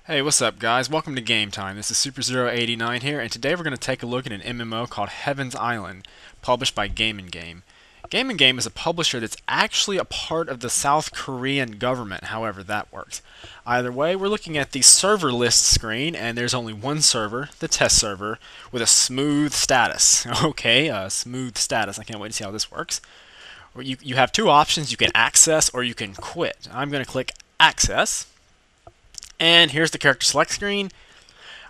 Hey, what's up guys? Welcome to Game Time. This is Super089 here, and today we're going to take a look at an MMO called Heaven's Island, published by Game and Game. Game and Game is a publisher that's actually a part of the South Korean government, however that works. Either way, we're looking at the server list screen, and there's only one server, the test server, with a smooth status. Okay, a smooth status. I can't wait to see how this works. You have two options. You can access or you can quit. I'm going to click access. And here's the character select screen.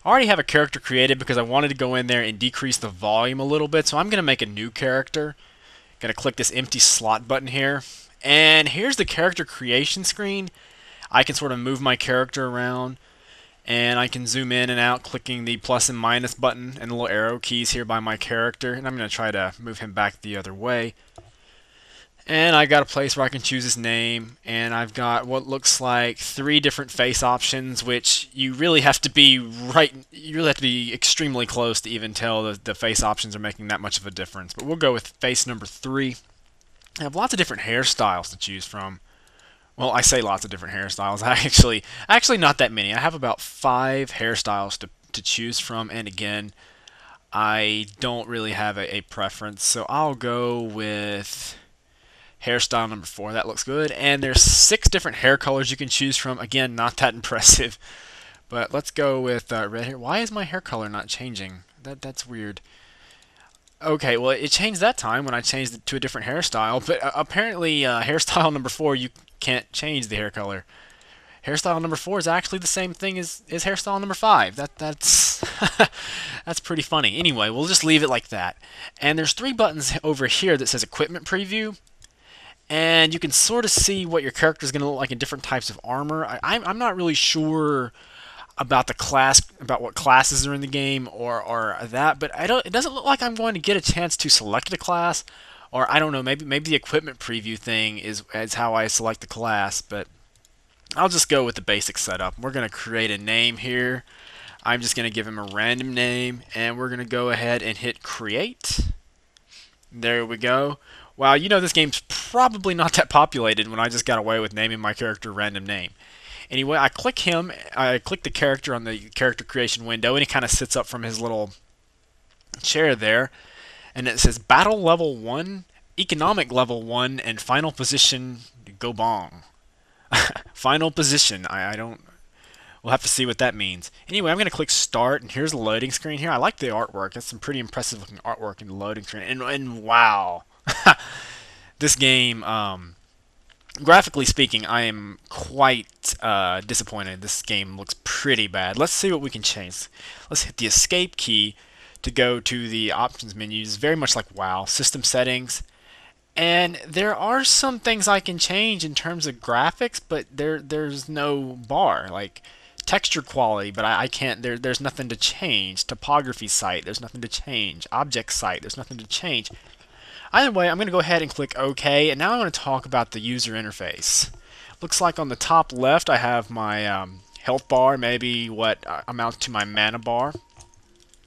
I already have a character created because I wanted to go in there and decrease the volume a little bit, so I'm going to make a new character. Going to click this empty slot button here. And here's the character creation screen. I can sort of move my character around, and I can zoom in and out clicking the plus and minus button and the little arrow keys here by my character. And I'm going to try to move him back the other way. And I got a place where I can choose his name, and I've got what looks like 3 different face options, which you really have to be extremely close to even tell the face options are making that much of a difference. But we'll go with face number 3. I have lots of different hairstyles to choose from. Well, I say lots of different hairstyles. Actually not that many. I have about 5 hairstyles to choose from, and again, I don't really have a preference, so I'll go with hairstyle number 4. That looks good. And there's 6 different hair colors you can choose from. Again, not that impressive. But let's go with red hair. Why is my hair color not changing? That's weird. Okay, well, it changed that time when I changed it to a different hairstyle. But apparently, hairstyle number 4, you can't change the hair color. Hairstyle number 4 is actually the same thing as hairstyle number 5. That's that's pretty funny. Anyway, we'll just leave it like that. And there's 3 buttons over here that says Equipment Preview. And you can sort of see what your character is going to look like in different types of armor. I'm not really sure about about what classes are in the game or that, but it doesn't look like I'm going to get a chance to select a class, or I don't know, maybe the equipment preview thing is how I select the class, but I'll just go with the basic setup. We're going to create a name here. I'm just going to give him a random name, and we're going to go ahead and hit create. There we go. Wow, you know this game's probably not that populated when I just got away with naming my character a random name. Anyway, I click the character on the character creation window, and he kind of sits up from his little chair there, and it says Battle Level 1, Economic Level 1, and Final Position Gobong. Final Position, I don't... We'll have to see what that means. Anyway, I'm going to click Start, and here's the loading screen here. I like the artwork. That's some pretty impressive looking artwork in the loading screen. And wow. This game, graphically speaking, I am quite disappointed. This game looks pretty bad. Let's see what we can change. Let's hit the Escape key to go to the options menu. It's very much like WoW. System settings. And there are some things I can change in terms of graphics, but there's no bar. Like texture quality, but I can't. There's nothing to change. Topography site, there's nothing to change. Object site, there's nothing to change. Either way, I'm going to go ahead and click OK, and now I want to talk about the user interface. Looks like on the top left I have my health bar, maybe what amounts to my mana bar.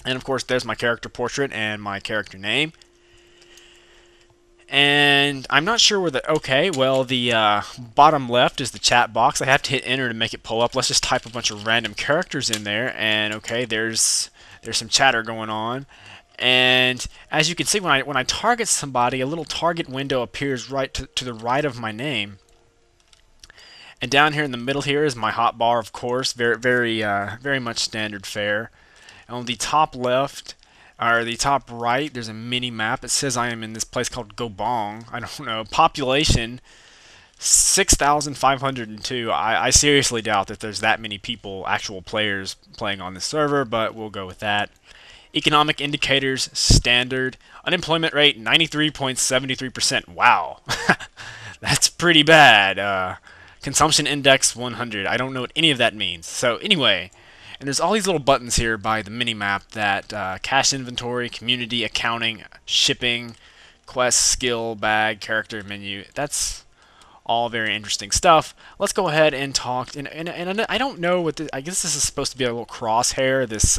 And of course there's my character portrait and my character name. And I'm not sure where the bottom left is the chat box. I have to hit enter to make it pull up. Let's just type a bunch of random characters in there, and okay, there's some chatter going on. And as you can see, when I target somebody, a little target window appears right to the right of my name. And down here in the middle here is my hotbar, of course, very much standard fare. And on the top left, or the top right, there's a mini map. It says I am in this place called Gobong. I don't know. Population 6,502. I seriously doubt that there's that many people, actual players, playing on this server, but we'll go with that. Economic indicators, standard. Unemployment rate, 93.73%. Wow. That's pretty bad. Consumption index, 100. I don't know what any of that means. So anyway, and there's all these little buttons here by the mini-map that cash inventory, community, accounting, shipping, quest, skill, bag, character, menu. That's all very interesting stuff. Let's go ahead and talk. And I don't know what I guess this is supposed to be a little crosshair, this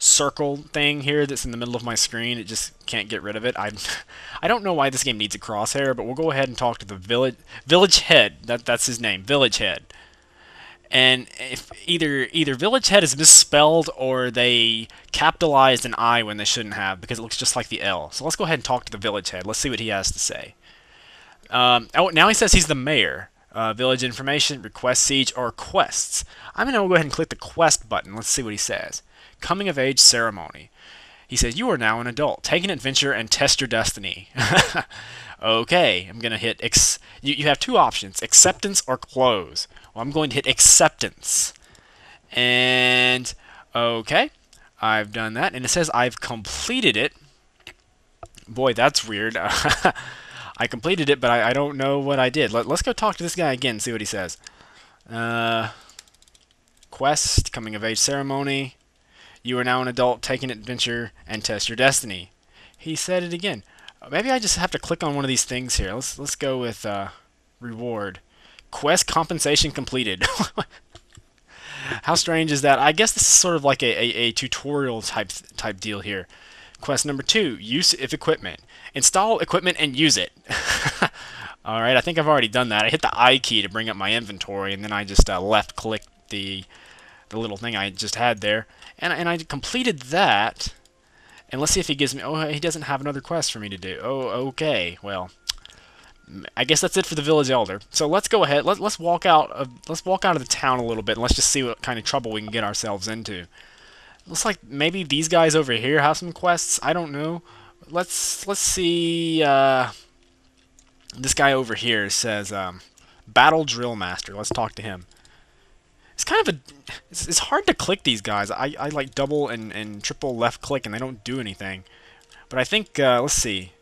circle thing here that's in the middle of my screen. It just can't get rid of it. I don't know why this game needs a crosshair, but we'll go ahead and talk to the village head. That's his name, Village Head. And if either Village Head is misspelled or they capitalized an I when they shouldn't have, because it looks just like the L. So let's go ahead and talk to the Village Head. Let's see what he has to say. Oh, now he says he's the mayor. Village information, request siege, or quests. I'm going to go ahead and click the quest button. Let's see what he says. Coming of age ceremony. He says, you are now an adult. Take an adventure and test your destiny. Okay, I'm going to hit... You have two options, acceptance or close. Well, I'm going to hit acceptance. And, okay, I've done that. And it says I've completed it. Boy, that's weird. I completed it, but I don't know what I did. Let's go talk to this guy again and see what he says. Quest, coming of age ceremony. You are now an adult, take an adventure, and test your destiny. He said it again. Maybe I just have to click on one of these things here. Let's go with reward. Quest compensation completed. How strange is that? I guess this is sort of like a tutorial type deal here. Quest number 2, use of equipment. Install equipment and use it. Alright, I think I've already done that. I hit the I key to bring up my inventory, and then I just left click the little thing I just had there. And I completed that. And let's see if he gives me... Oh, he doesn't have another quest for me to do. Oh, okay. Well, I guess that's it for the village elder. So let's go ahead. Let's walk out of the town a little bit, and let's just see what kind of trouble we can get ourselves into. Looks like maybe these guys over here have some quests. I don't know. Let's see. This guy over here says Battle Drill Master. Let's talk to him. It's kind of it's hard to click these guys. I like double and triple left click and they don't do anything. But I think let's see.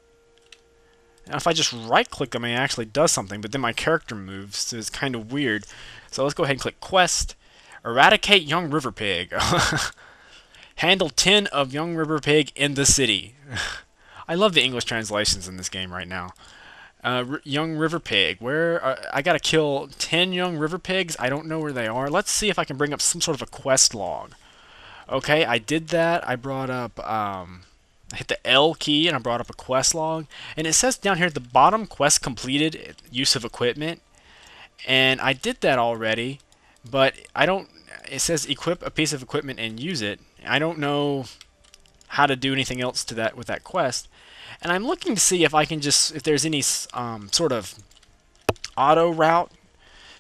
Now, if I just right click them, it actually does something. But then my character moves, so it's kind of weird. So let's go ahead and click Quest. Eradicate Young River Pig. Handle 10 of Young River Pig in the city. I love the English translations in this game right now. Young River Pig. Where I gotta kill 10 young river pigs. I don't know where they are. Let's see if I can bring up some sort of a quest log. Okay, I did that. I brought up I hit the L key and I brought up a quest log, and it says down here at the bottom, quest completed, use of equipment, and I did that already, but I don't. It says equip a piece of equipment and use it. I don't know how to do anything else to that with that quest. And I'm looking to see if I can if there's any sort of auto route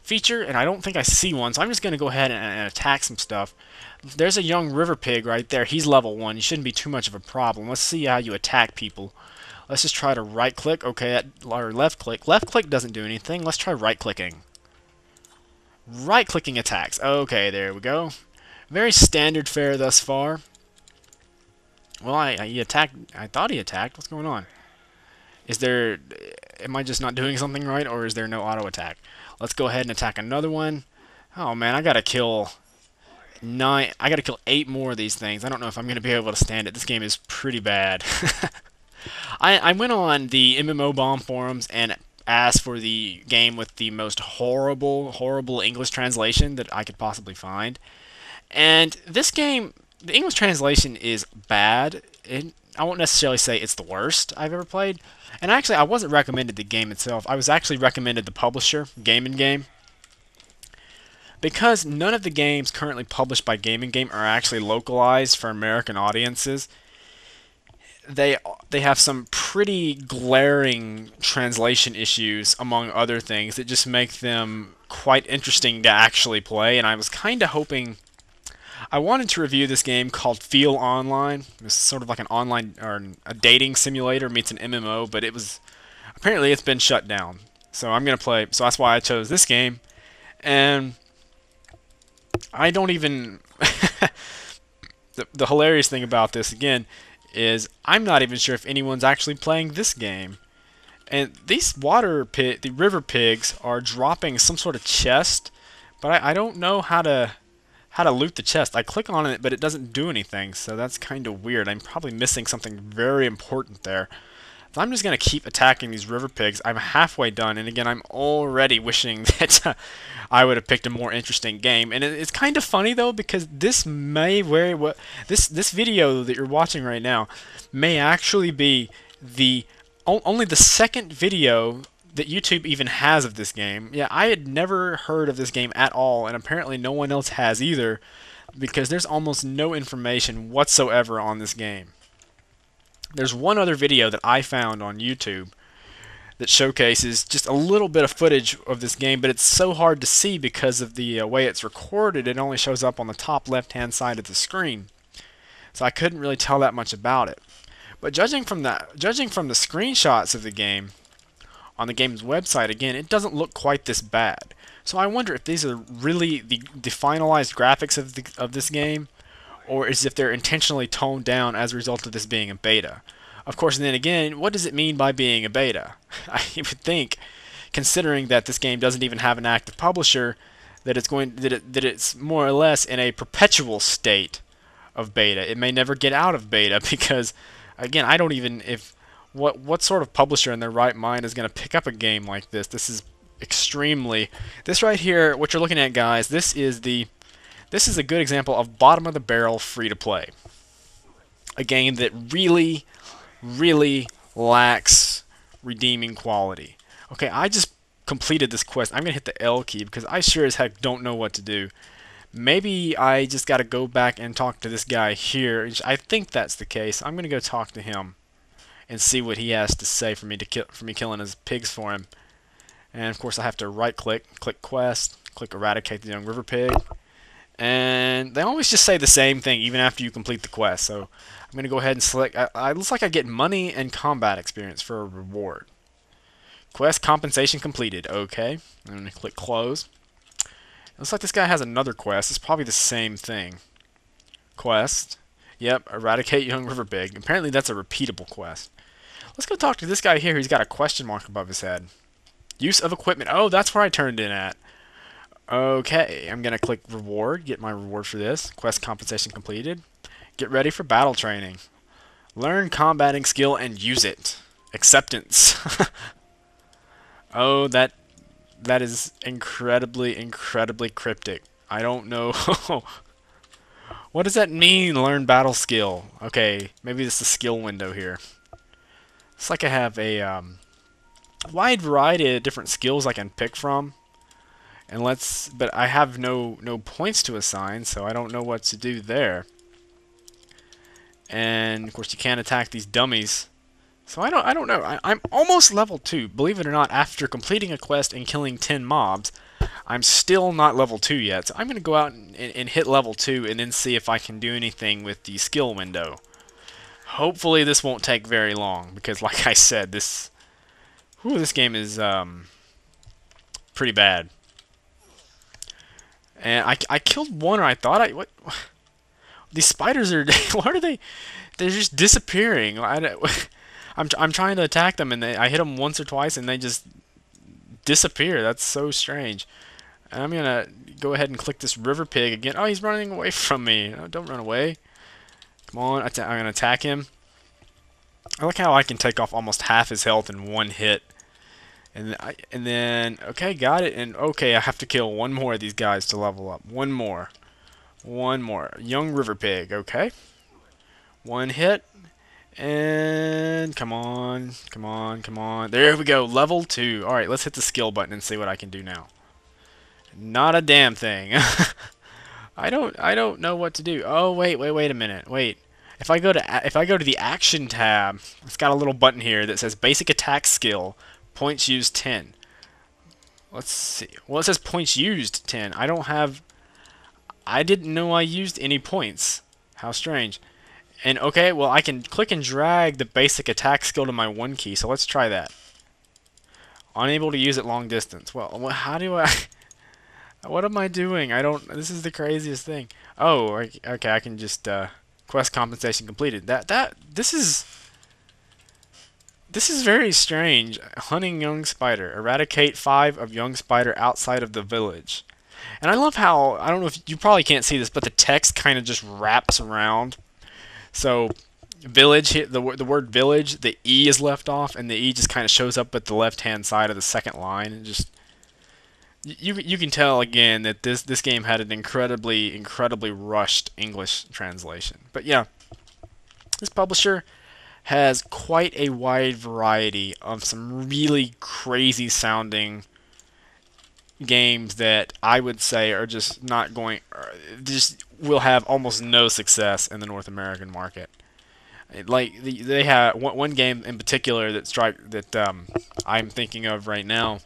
feature, and I don't think I see one, so I'm just going to go ahead and attack some stuff. There's a young river pig right there. He's level 1. He shouldn't be too much of a problem. Let's see how you attack people. Let's just try to right click. Okay, or left click. Left click doesn't do anything. Let's try right clicking. Right clicking attacks. Okay, there we go. Very standard fare thus far. Well, he attacked. I thought he attacked. What's going on? Is there... Am I just not doing something right, or is there no auto attack? Let's go ahead and attack another one. Oh man, I gotta kill 9. I gotta kill 8 more of these things. I don't know if I'm gonna be able to stand it. This game is pretty bad. I went on the MMO Bomb forums and asked for the game with the most horrible English translation that I could possibly find. And this game, the English translation is bad. I won't necessarily say it's the worst I've ever played. And actually, I wasn't recommended the game itself. I was actually recommended the publisher, Game and Game. Because none of the games currently published by Game and Game are actually localized for American audiences, they have some pretty glaring translation issues, among other things, that just make them quite interesting to actually play. And I was kind of hoping... I wanted to review this game called Feel Online. It's sort of like an online or a dating simulator meets an MMO, but apparently it's been shut down. So I'm gonna play. So that's why I chose this game, and I don't even. The hilarious thing about this again is I'm not even sure if anyone's actually playing this game. And these the river pigs are dropping some sort of chest, but I don't know how to loot the chest. I click on it, but it doesn't do anything, so that's kind of weird. I'm probably missing something very important there. So I'm just going to keep attacking these river pigs. I'm halfway done, and again, I'm already wishing that I would have picked a more interesting game. And it's kind of funny, though, because this this video that you're watching right now may actually be only the second video that YouTube even has of this game. Yeah, I had never heard of this game at all, and apparently no one else has either, because there's almost no information whatsoever on this game. There's one other video that I found on YouTube that showcases just a little bit of footage of this game, but it's so hard to see because of the way it's recorded. It only shows up on the top left-hand side of the screen, so I couldn't really tell that much about it. But judging from the screenshots of the game on the game's website, again, it doesn't look quite this bad. So I wonder if these are really the finalized graphics of this game, or is if they're intentionally toned down as a result of this being a beta. Of course, and then again, what does it mean by being a beta? I would think, considering that this game doesn't even have an active publisher, that it's more or less in a perpetual state of beta. It may never get out of beta because, again, I don't even what sort of publisher in their right mind is going to pick up a game like this? This is extremely. This right here, what you're looking at, guys, this is a good example of bottom of the barrel free to play. A game that really, really lacks redeeming quality. Okay, I just completed this quest. I'm going to hit the L key because I sure as heck don't know what to do. Maybe I just got to go back and talk to this guy here. I think that's the case. I'm going to go talk to him and see what he has to say for me killing his pigs for him. And of course I have to right click quest, click eradicate the young river pig. And they always just say the same thing even after you complete the quest. So I'm going to go ahead and select. It looks like I get money and combat experience for a reward. Quest compensation completed. Okay. I'm going to click close. It looks like this guy has another quest. It's probably the same thing. Quest. Yep. Eradicate young river pig. Apparently that's a repeatable quest. Let's go talk to this guy here who's got a question mark above his head. Use of equipment. Oh, that's where I turned in at. Okay, I'm going to click reward, get my reward for this. Quest compensation completed. Get ready for battle training. Learn combating skill and use it. Acceptance. Oh, that is incredibly, incredibly cryptic. I don't know. What does that mean, learn battle skill? Okay, maybe this is the skill window here. It's like I have a wide variety of different skills I can pick from. But I have no points to assign, so I don't know what to do there. And of course you can't attack these dummies. So I don't know. I'm almost level 2. Believe it or not, after completing a quest and killing 10 mobs, I'm still not level 2 yet. So I'm going to go out and hit level 2 and then see if I can do anything with the skill window. Hopefully this won't take very long because, like I said, this game is pretty bad. And I killed one, or I thought what? These spiders are. What are they? They're just disappearing. I'm trying to attack them, and I hit them once or twice, and they just disappear. That's so strange. And I'm gonna go ahead and click this river pig again. Oh, he's running away from me. Oh, don't run away. Come on, I'm gonna attack him. I like how I can take off almost half his health in one hit. And then, okay, got it. And okay, I have to kill one more of these guys to level up. One more. Young river pig, okay. One hit. And come on. There we go, level 2. Alright, let's hit the skill button and see what I can do now. Not a damn thing. I don't know what to do. Oh, wait a minute. Wait. If I go to the action tab, it's got a little button here that says basic attack skill. Points used 10. Let's see. Well, it says points used 10. I didn't know I used any points. How strange. And okay, well, I can click and drag the basic attack skill to my 1 key, so let's try that. Unable to use it long distance. Well, how do I... What am I doing? This is the craziest thing. Oh, okay, I can just... Quest compensation completed. This is very strange. Hunting young spider. Eradicate 5 of young spider outside of the village. And I love how, I don't know if you probably can't see this, but the text kind of just wraps around. So village, the word village, the E is left off, and the E just kind of shows up at the left-hand side of the second line. And just you can tell again that this game had an incredibly rushed English translation. But yeah, this publisher has quite a wide variety of some really crazy sounding games that I would say are just not going, just will have almost no success in the North American market. Like they have one game in particular that I'm thinking of right now,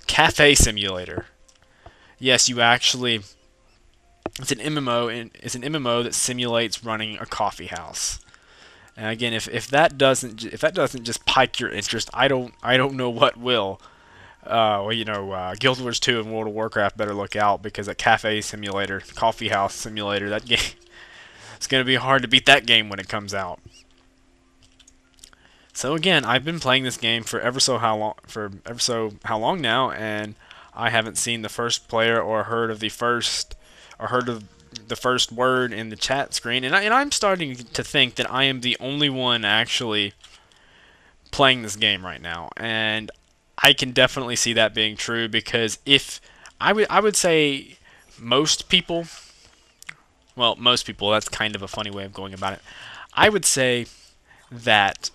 Cafe Simulator. Yes, you actually, it's an MMO, and it's an MMO that simulates running a coffee house. And again, if that doesn't just pique your interest, I don't know what will. Guild Wars 2 and World of Warcraft better look out, because a cafe simulator, coffee house simulator, that game, it's going to be hard to beat that game when it comes out. So again, I've been playing this game for ever so how long now, and I haven't seen the first player or heard of the first word in the chat screen, and I'm starting to think that I am the only one actually playing this game right now, and I can definitely see that being true, because if I would say most people, well, most people, that's kind of a funny way of going about it. I would say that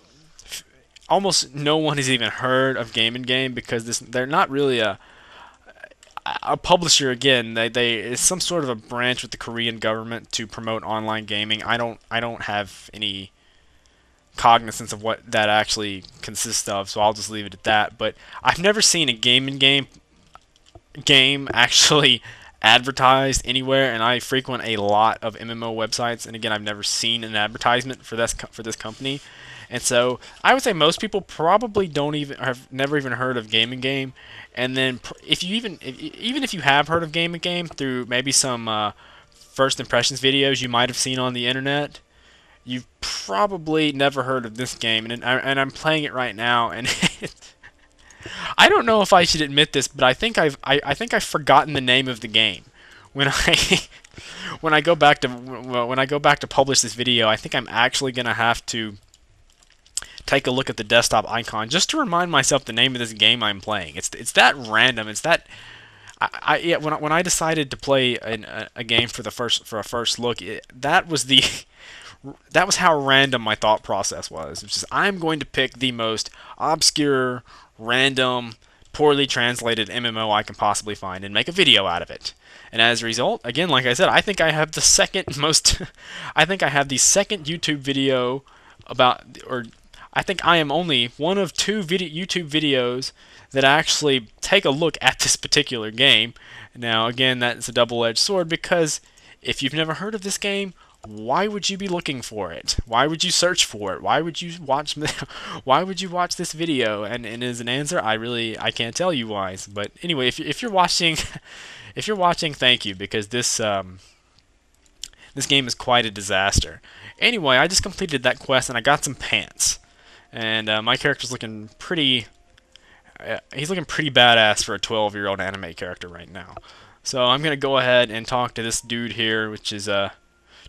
almost no one has even heard of Game and Game, because they're not really a publisher. Again, it's some sort of a branch with the Korean government to promote online gaming. I don't have any cognizance of what that actually consists of, so I'll just leave it at that. But I've never seen a Game and game actually advertised anywhere, and I frequent a lot of MMO websites, and again, I've never seen an advertisement for this company. And so I would say most people probably don't even have never even heard of Game and Game. And then if you even if you have heard of Game and Game through maybe some first impressions videos you might have seen on the internet, you've probably never heard of this game. And I'm playing it right now, and I don't know if I should admit this, but I think I've forgotten the name of the game. When I when I go back to publish this video, I think I'm actually gonna have to take a look at the desktop icon just to remind myself the name of this game I'm playing. It's that random. It's that yeah, when I decided to play a game for a first look, that was how random my thought process was. It's just, I'm going to pick the most obscure, random, poorly translated MMO I can possibly find and make a video out of it. And as a result, again, like I said, I think I have the second most I think I have the second YouTube video about, or I think I am only one of two YouTube videos that actually take a look at this particular game. Now, again, that's a double-edged sword, because if you've never heard of this game, why would you be looking for it? Why would you search for it? Why would you watch why would you watch this video? And as an answer, I can't tell you why. But anyway, if you're watching if you're watching, thank you, because this game is quite a disaster. Anyway, I just completed that quest and I got some pants. And my character's looking pretty he's looking pretty badass for a 12-year-old anime character right now. So I'm going to go ahead and talk to this dude here, which is a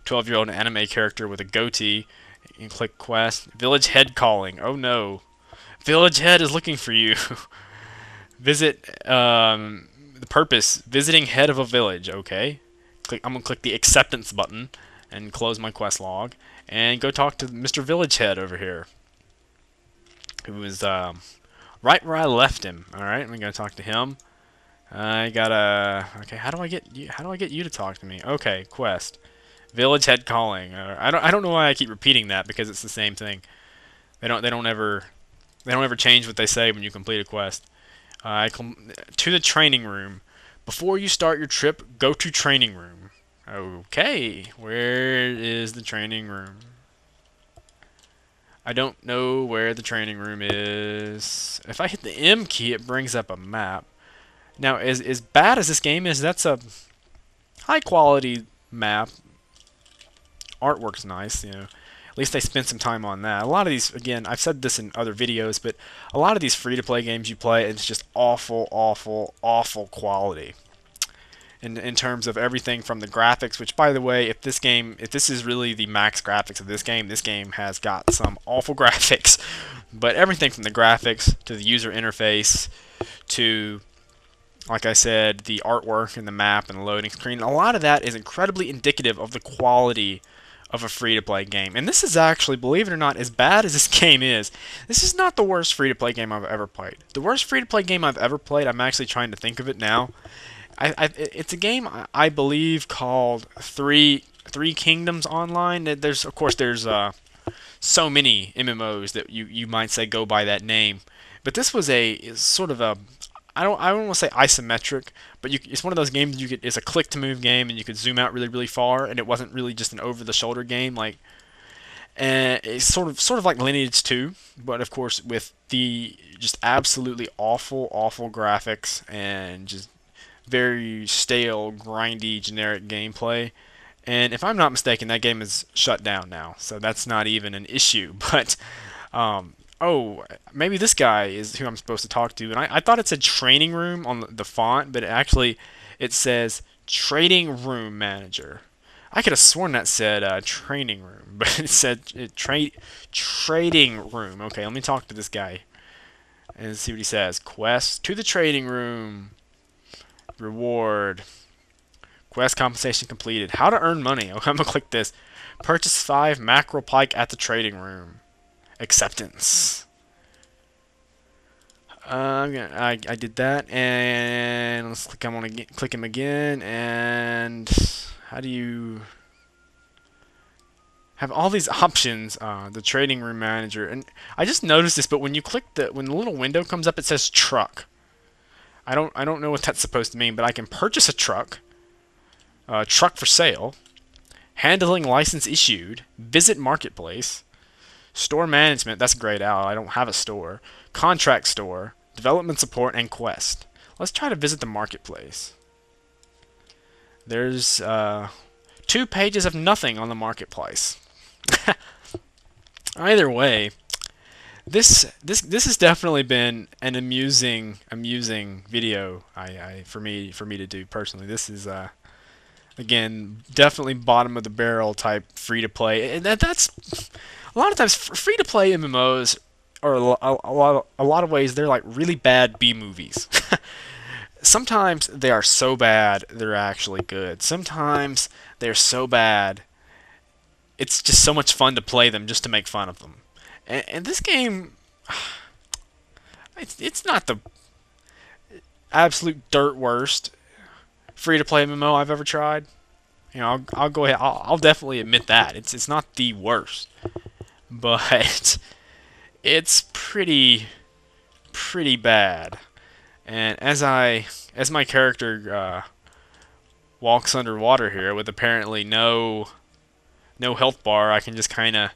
12-year-old anime character with a goatee. You can click quest. Village head calling. Oh no. Village head is looking for you. Visit the purpose. Visiting head of a village. Okay. I'm going to click the acceptance button and close my quest log. And go talk to Mr. Village Head over here, who is right where I left him. All right, I'm gonna talk to him. I gotta. Okay, how do I get you? How do I get you to talk to me? Okay, quest. Village head calling. I don't know why I keep repeating that, because it's the same thing. They don't ever change what they say when you complete a quest. To the training room. Before you start your trip, go to training room. Okay, where is the training room? I don't know where the training room is. If I hit the M key, it brings up a map. Now, as bad as this game is, that's a high quality map. Artwork's nice, you know. At least they spent some time on that. A lot of these, again, I've said this in other videos, but a lot of these free-to-play games you play, it's just awful, awful, awful quality. In terms of everything from the graphics, which, by the way, if this is really the max graphics of this game has got some awful graphics. But everything from the graphics to the user interface to, like I said, the artwork and the map and the loading screen, a lot of that is incredibly indicative of the quality of a free-to-play game. And this is actually, believe it or not, as bad as this game is, this is not the worst free-to-play game I've ever played. The worst free-to-play game I've ever played, I'm actually trying to think of it now. It's a game I believe called Three Kingdoms Online. There's of course there's so many MMOs that you might say go by that name, but this was a sort of a I don't want to say isometric, but it's one of those games it's a click to move game and you could zoom out really really far, and it wasn't really just an over the shoulder game like. And it's sort of like Lineage 2, but of course with the just absolutely awful graphics and just very stale, grindy, generic gameplay. And if I'm not mistaken, that game is shut down now, so that's not even an issue. But oh, maybe this guy is who I'm supposed to talk to. And I thought it said training room on the font, but it says trading room manager. I could have sworn that said training room, but it said trading room. Okay, let me talk to this guy and see what he says. Quest to the trading room. Reward. Quest compensation completed. How to earn money. Okay, I'm going to click this. Purchase 5 mackerel pike at the trading room. Acceptance. I did that, and let's click. I want to click him again. And how do you have all these options? The trading room manager, and I just noticed this. But when you click when the little window comes up, it says truck. I don't know what that's supposed to mean, but I can purchase a truck. Truck for sale. Handling license issued. Visit marketplace. Store management, that's grayed out. I don't have a store. Contract store, development support, and quest. Let's try to visit the marketplace. There's 2 pages of nothing on the marketplace. Either way, this has definitely been an amusing video for me to do personally. This is again definitely bottom of the barrel type free to play, and that's a lot of times free to play MMOs are a lot of ways they're like really bad B movies. Sometimes they are so bad they're actually good. Sometimes they're so bad it's just so much fun to play them just to make fun of them. And this game, it's not the absolute dirt worst free to play MMO I've ever tried. You know, I'll go ahead. I'll definitely admit that it's not the worst, but it's pretty bad. And as my character walks underwater here with apparently no health bar, I can just kind of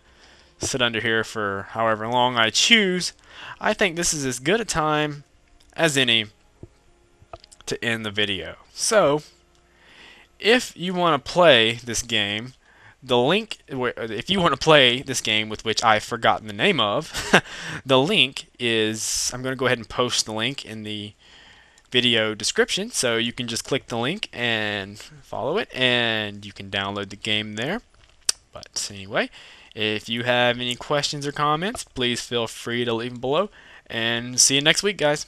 sit under here for however long I choose. I think this is as good a time as any to end the video. So, if you want to play this game, if you want to play this game with which I've forgotten the name of, the link is, I'm going to go ahead and post the link in the video description, so you can just click the link and follow it, and you can download the game there. But anyway, if you have any questions or comments, please feel free to leave them below, and see you next week, guys.